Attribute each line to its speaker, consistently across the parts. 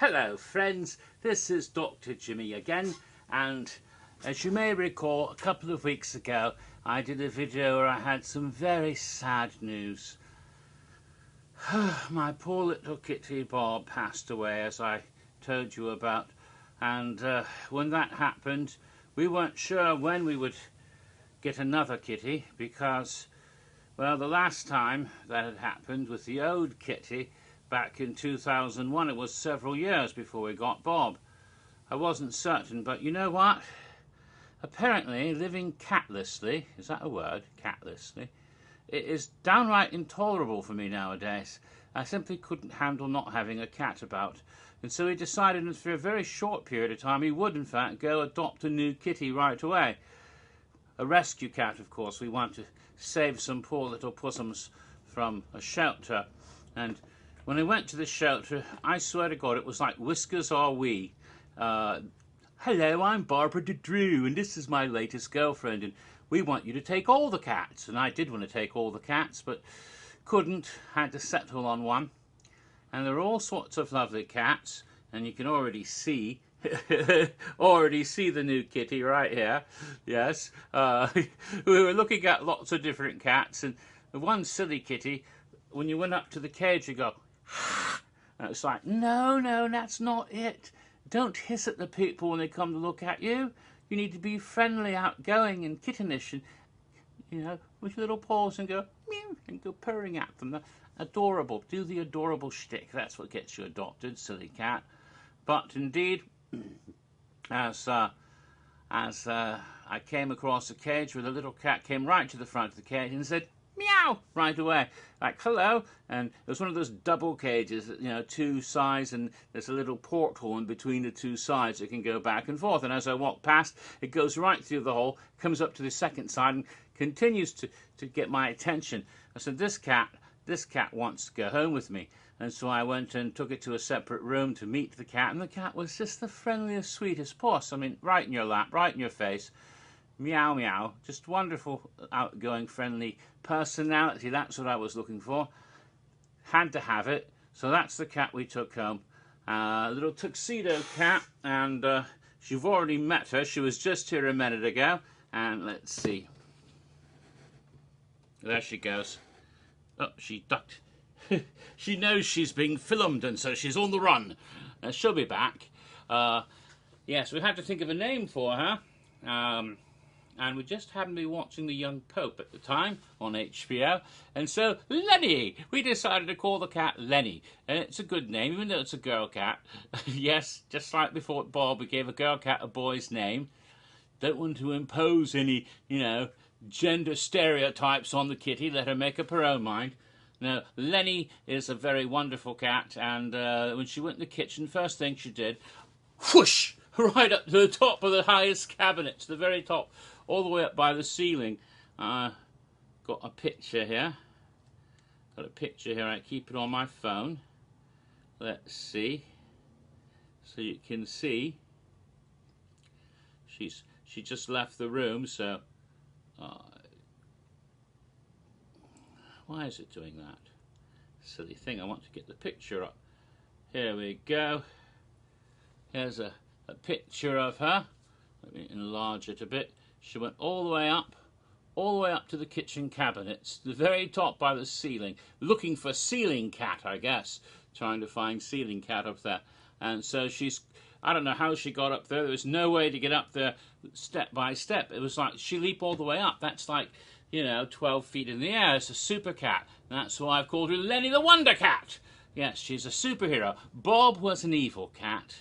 Speaker 1: Hello friends, this is Dr. Jimmy again, and as you may recall, a couple of weeks ago I did a video where I had some very sad news. My poor little kitty Bob passed away, as I told you about, and when that happened we weren't sure when we would get another kitty, because, well, the last time that had happened with the old kitty back in 2001, it was several years before we got Bob. I wasn't certain, but you know what? Apparently, living catlessly, is that a word? Catlessly? It is downright intolerable for me nowadays. I simply couldn't handle not having a cat about. And so he decided that for a very short period of time he would, in fact, go adopt a new kitty right away. A rescue cat, of course. We want to save some poor little pussums from a shelter. And when I went to the shelter, I swear to God, it was like Whiskers Are We. Hello, I'm Barbara Drew, and this is my latest girlfriend, and we want you to take all the cats. And I did want to take all the cats, but couldn't, had to settle on one. And there are all sorts of lovely cats, and you can already see the new kitty right here. Yes, we were looking at lots of different cats, and the one silly kitty, when you went up to the cage, you go, and it's like, no, that's not it. Don't hiss at the people when they come to look at you. You need to be friendly, outgoing, and kittenish, and, you know, with your little paws and go meow and go purring at them. Adorable. Do the adorable shtick. That's what gets you adopted, silly cat. But indeed, as I came across a cage where the little cat came right to the front of the cage and said, meow, right away, like hello. And it was one of those double cages, you know, two sides, and there's a little porthole in between the two sides that can go back and forth. And as I walk past, it goes right through the hole, comes up to the second side, and continues to get my attention. I said, this cat wants to go home with me. And so I went and took it to a separate room to meet the cat, and the cat was just the friendliest, sweetest puss. I mean, right in your lap, right in your face. Meow, meow. Just wonderful, outgoing, friendly personality. That's what I was looking for. Had to have it. So that's the cat we took home. A little tuxedo cat, and you've already met her. She was just here a minute ago. And let's see. There she goes. Oh, she ducked. She knows she's being filmed, and so she's on the run. She'll be back. Yes, we had to think of a name for her. And we just happened to be watching The Young Pope at the time on HBO. And so, Lenny! We decided to call the cat Lenny. And it's a good name, even though it's a girl cat. Yes, just like before Bob, we gave a girl cat a boy's name. Don't want to impose any, you know, gender stereotypes on the kitty. Let her make up her own mind. No, Lenny is a very wonderful cat. And when she went in the kitchen, first thing she did, whoosh! Right up to the top of the highest cabinet, to the very top, all the way up by the ceiling. Got a picture here. I keep it on my phone. Let's see. So you can see. She just left the room, so why is it doing that? Silly thing. I want to get the picture up. Here we go. Here's a picture of her. Let me enlarge it a bit. She went all the way up to the kitchen cabinets, the very top by the ceiling, looking for ceiling cat, I guess, trying to find ceiling cat up there. And so I don't know how she got up there. There was no way to get up there step by step. It was like she leaped all the way up. That's like, you know, 12 feet in the air. It's a super cat. That's why I've called her Lenny the Wonder Cat. Yes, she's a superhero. Bob was an evil cat,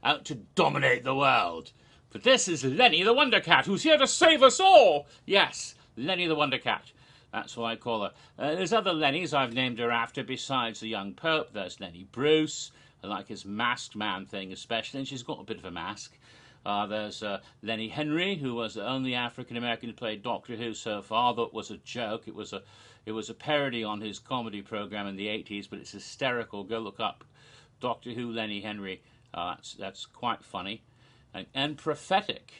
Speaker 1: out to dominate the world. But this is Lenny the Wonder Cat, who's here to save us all. Yes, Lenny the Wonder Cat. That's what I call her. There's other Lennys I've named her after besides the young Pope. There's Lenny Bruce. I like his masked man thing especially, and she's got a bit of a mask. There's Lenny Henry, who was the only African-American to play Doctor Who so far, though it was a joke. It was a parody on his comedy program in the 80s, but it's hysterical. Go look up Doctor Who Lenny Henry. That's quite funny and prophetic.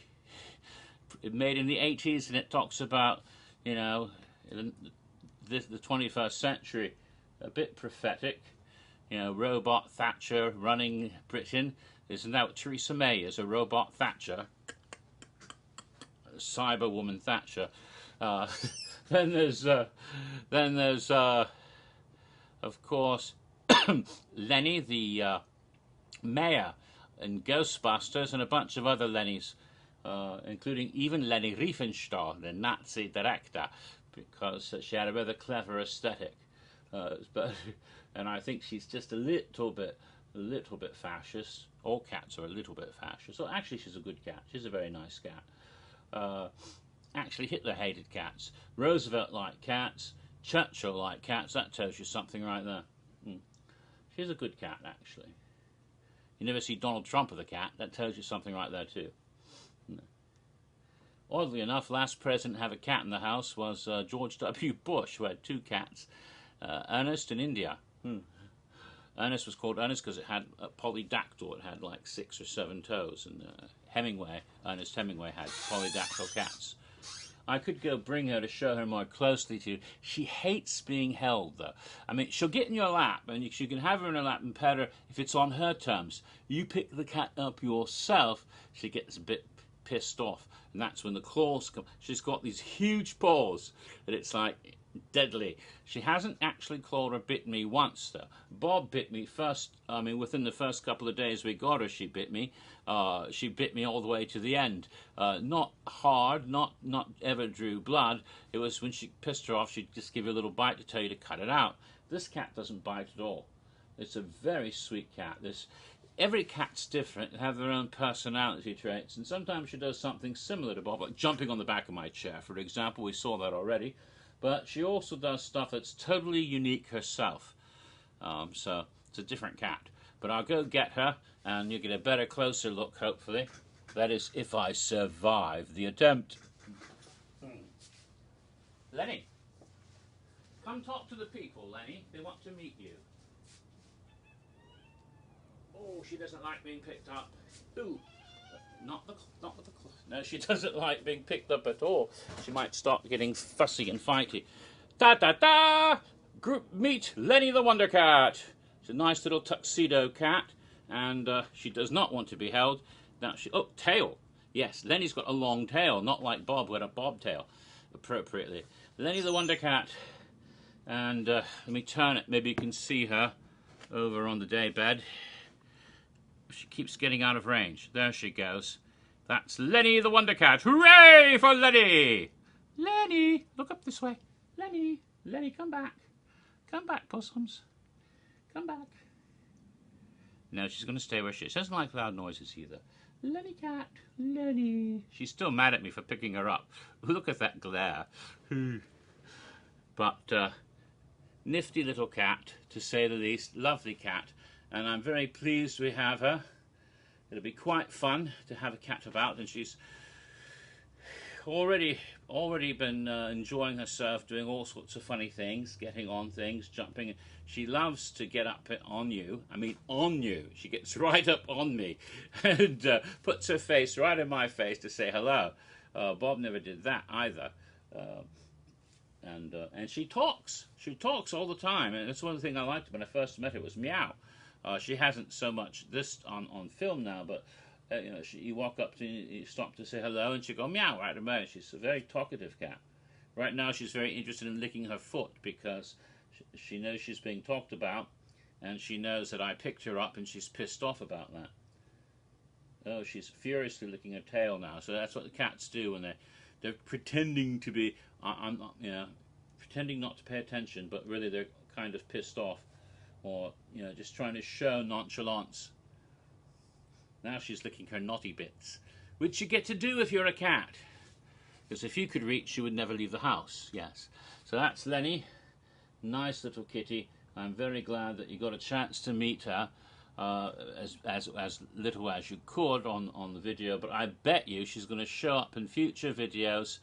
Speaker 1: It made in the 80s, and it talks about, you know, the 21st century. A bit prophetic. You know, robot Thatcher running Britain. Isn't that what Theresa May is? A robot Thatcher, cyber woman Thatcher. Uh, then there's of course Lenny the mayor in Ghostbusters, and a bunch of other Lennys, including even Lenny Riefenstahl, the Nazi director, because she had a rather clever aesthetic. But and I think she's just a little bit fascist. All cats are a little bit fascist. So actually, she's a good cat. She's a very nice cat. Actually, Hitler hated cats. Roosevelt liked cats. Churchill liked cats. That tells you something right there. She's a good cat, actually. You never see Donald Trump with a cat. That tells you something right there, too. Oddly enough, last president to have a cat in the house was George W. Bush, who had 2 cats. Ernest in India. Ernest was called Ernest because it had a polydactyl. It had like 6 or 7 toes. And Ernest Hemingway had polydactyl cats. I could go bring her to show her more closely to you. She hates being held, though. I mean, she'll get in your lap, and you can have her in her lap and pet her if it's on her terms. You pick the cat up yourself, she gets a bit pissed off. And that's when the claws come. She's got these huge paws, and it's like deadly. She hasn't actually clawed or bit me once, though. Bob bit me first. I mean, within the first couple of days we got her, she bit me. She bit me all the way to the end. Not hard, not ever drew blood. It was when she pissed her off, she'd just give you a little bite to tell you to cut it out. This cat doesn't bite at all. It's a very sweet cat. Every cat's different and have their own personality traits, and sometimes she does something similar to Bob, like jumping on the back of my chair, for example. We saw that already. But she also does stuff that's totally unique herself. So it's a different cat. But I'll go get her, and you'll get a better, closer look, hopefully. That is, if I survive the attempt. Lenny, come talk to the people, Lenny. They want to meet you. Oh, she doesn't like being picked up. Ooh, not with the claw. No, she doesn't like being picked up at all. She might start getting fussy and fighty. Ta-ta-ta! Group meet Lenny the Wonder Cat. She's a nice little tuxedo cat, and she does not want to be held. Now oh, tail. Yes, Lenny's got a long tail, not like Bob, who had a bobtail, appropriately. Lenny the Wonder Cat. And let me turn it. Maybe you can see her over on the daybed. She keeps getting out of range. There she goes. That's Lenny the Wonder Cat. Hooray for Lenny! Lenny, look up this way. Lenny, Lenny, come back. Come back, possums. Come back. No, she's going to stay where she is. She doesn't like loud noises either. Lenny cat, Lenny. She's still mad at me for picking her up. Look at that glare. But nifty little cat, to say the least. Lovely cat. And I'm very pleased we have her. It'll be quite fun to have a cat about, and she's already been enjoying herself, doing all sorts of funny things, getting on things, jumping. She loves to get up on you. I mean, on you. She gets right up on me and puts her face right in my face to say hello. Bob never did that either. And she talks. She talks all the time, and that's one of the things I liked when I first met her was meow. She hasn't so much this on film now, but you know, you walk up to you stop to say hello, and she go meow right away. She's a very talkative cat. Right now, she's very interested in licking her foot because she knows she's being talked about, and she knows that I picked her up, and she's pissed off about that. Oh, she's furiously licking her tail now. So that's what the cats do when they're pretending to be, you know, pretending not to pay attention, but really they're kind of pissed off. Or, you know, just trying to show nonchalance. Now she's licking her naughty bits, which you get to do if you're a cat. Because if you could reach, you would never leave the house. Yes. So that's Lenny. Nice little kitty. I'm very glad that you got a chance to meet her as little as you could on the video. But I bet you she's going to show up in future videos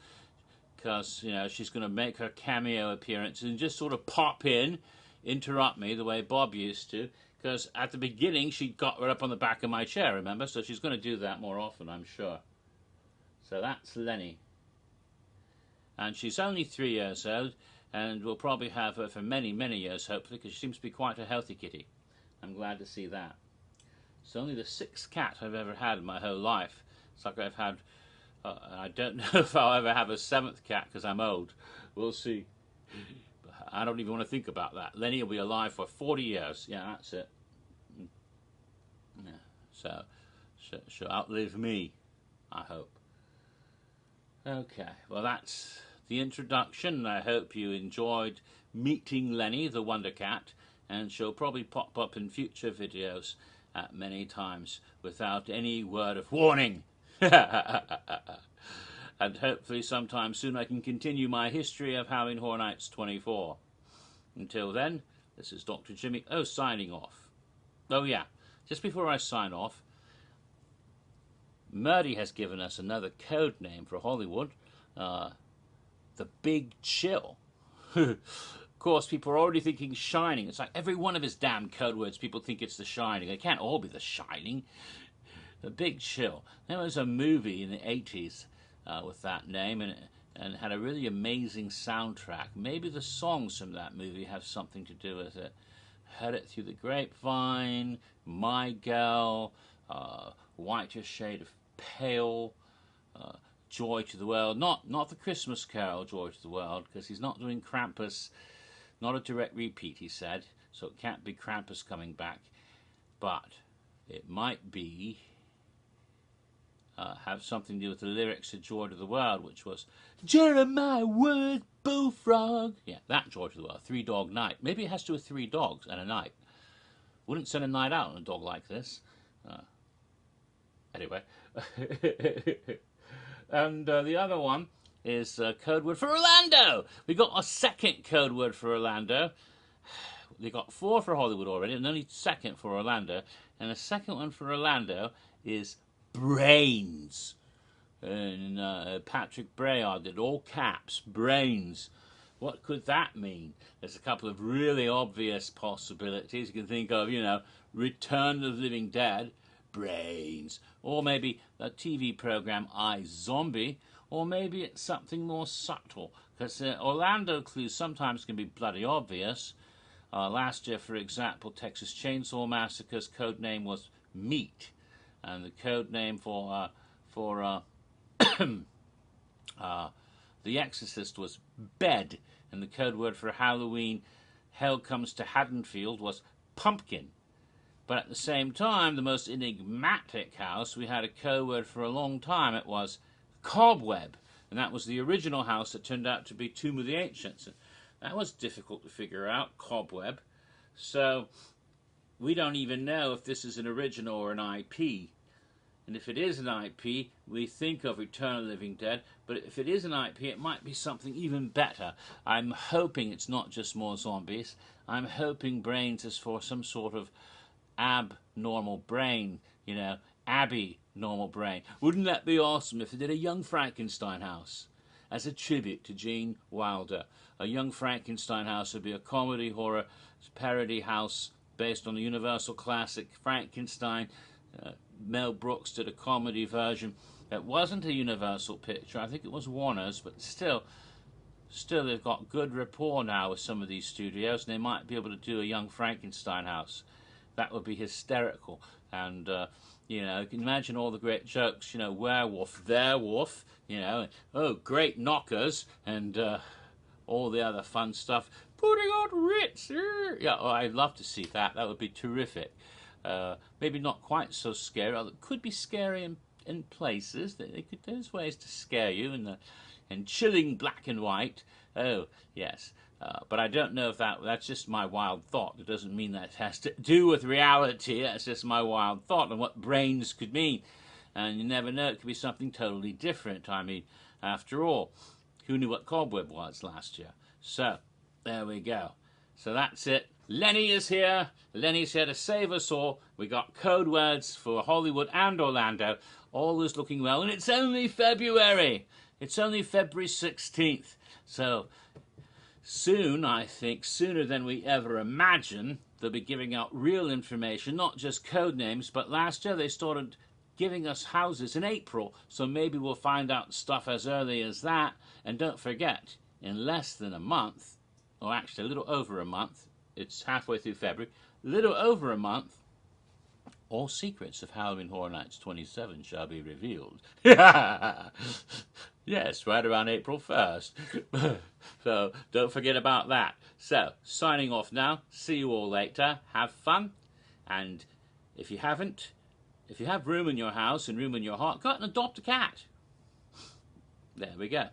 Speaker 1: because, you know, she's going to make her cameo appearance and just sort of pop in, interrupt me the way Bob used to, because at the beginning she got right up on the back of my chair, remember? So she's going to do that more often, I'm sure. So that's Lenny. And she's only 3 years old, and we'll probably have her for many, many years, hopefully, because she seems to be quite a healthy kitty. I'm glad to see that. It's only the 6th cat I've ever had in my whole life. It's like I've had, I don't know if I'll ever have a 7th cat because I'm old. We'll see. I don't even want to think about that. Lenny will be alive for 40 years. Yeah, that's it. Yeah. So she'll outlive me, I hope. Okay, well that's the introduction. I hope you enjoyed meeting Lenny the Wonder Cat, and she'll probably pop up in future videos many times without any word of warning. And hopefully sometime soon I can continue my history of Halloween Horror Nights 24. Until then, this is Dr. Jimmy signing off. Oh yeah, just before I sign off, Murdy has given us another code name for Hollywood, the Big Chill. Of course, people are already thinking Shining. It's like every one of his damn code words, people think it's The Shining. They can't all be The Shining. The Big Chill. There was a movie in the 80s with that name, and had a really amazing soundtrack. Maybe the songs from that movie have something to do with it. Heard It Through the Grapevine, My Girl, Whiter Shade of Pale, Joy to the World. Not the Christmas Carol, Joy to the World, because he's not doing Krampus. Not a direct repeat, he said, so it can't be Krampus coming back. But it might be have something to do with the lyrics of Joy to the World, which was Jeremiah Wood Bullfrog. Yeah, that Joy to the World, 3 Dog Night. Maybe it has to do with 3 dogs and a night. Wouldn't send a night out on a dog like this. Anyway. And the other one is code word for Orlando. We got a second code word for Orlando. They got 4 for Hollywood already, and only 2nd for Orlando. And the second one for Orlando is brains. And Patrick Brayard did all caps, brains. What could that mean? There's a couple of really obvious possibilities. You can think of, Return of the Living Dead, brains. Or maybe a TV program, iZombie. Or maybe it's something more subtle. Because Orlando clues sometimes can be bloody obvious. Last year, for example, Texas Chainsaw Massacre's code name was Meat. And the code name for The Exorcist was Bed, and the code word for Halloween Hell Comes to Haddonfield was Pumpkin. But at the same time, the most enigmatic house we had a code word for a long time. It was Cobweb, and that was the original house that turned out to be Tomb of the Ancients. That was difficult to figure out, Cobweb. So we don't even know if this is an original or an IP. And if it is an IP, we think of Return of the Living Dead. But if it is an IP, it might be something even better. I'm hoping it's not just more zombies. I'm hoping brains is for some sort of abnormal brain. Abby normal brain. Wouldn't that be awesome if they did a Young Frankenstein house as a tribute to Gene Wilder? A Young Frankenstein house would be a comedy horror parody house based on the Universal classic Frankenstein. Mel Brooks did a comedy version. It wasn't a Universal picture. I think it was Warner's, but still they've got good rapport now with some of these studios, and they might be able to do a Young Frankenstein house. That would be hysterical. And you can imagine all the great jokes. Werewolf, their wolf. Great knockers, and all the other fun stuff. Putting on Ritz. Yeah, I'd love to see that. That would be terrific. Maybe not quite so scary. It could be scary in places. There's ways to scare you in chilling black and white. Oh, yes. But I don't know if that's just my wild thought. It doesn't mean that it has to do with reality. That's just my wild thought and what brains could mean. And you never know. It could be something totally different. I mean, after all, who knew what Cobweb was last year? So, there we go. So that's it. Lenny is here. Lenny's here to save us all. We got code words for Hollywood and Orlando. All is looking well. And it's only February. It's only February 16th. So soon, I think, sooner than we ever imagine, they'll be giving out real information, not just code names. But last year they started giving us houses in April. So maybe we'll find out stuff as early as that. And don't forget, in less than a month, or actually a little over a month, it's halfway through February, little over a month, all secrets of Halloween Horror Nights 27 shall be revealed. Yes, right around April 1st. So don't forget about that. So, signing off now. See you all later. Have fun. And if you have room in your house and room in your heart, go out and adopt a cat. There we go.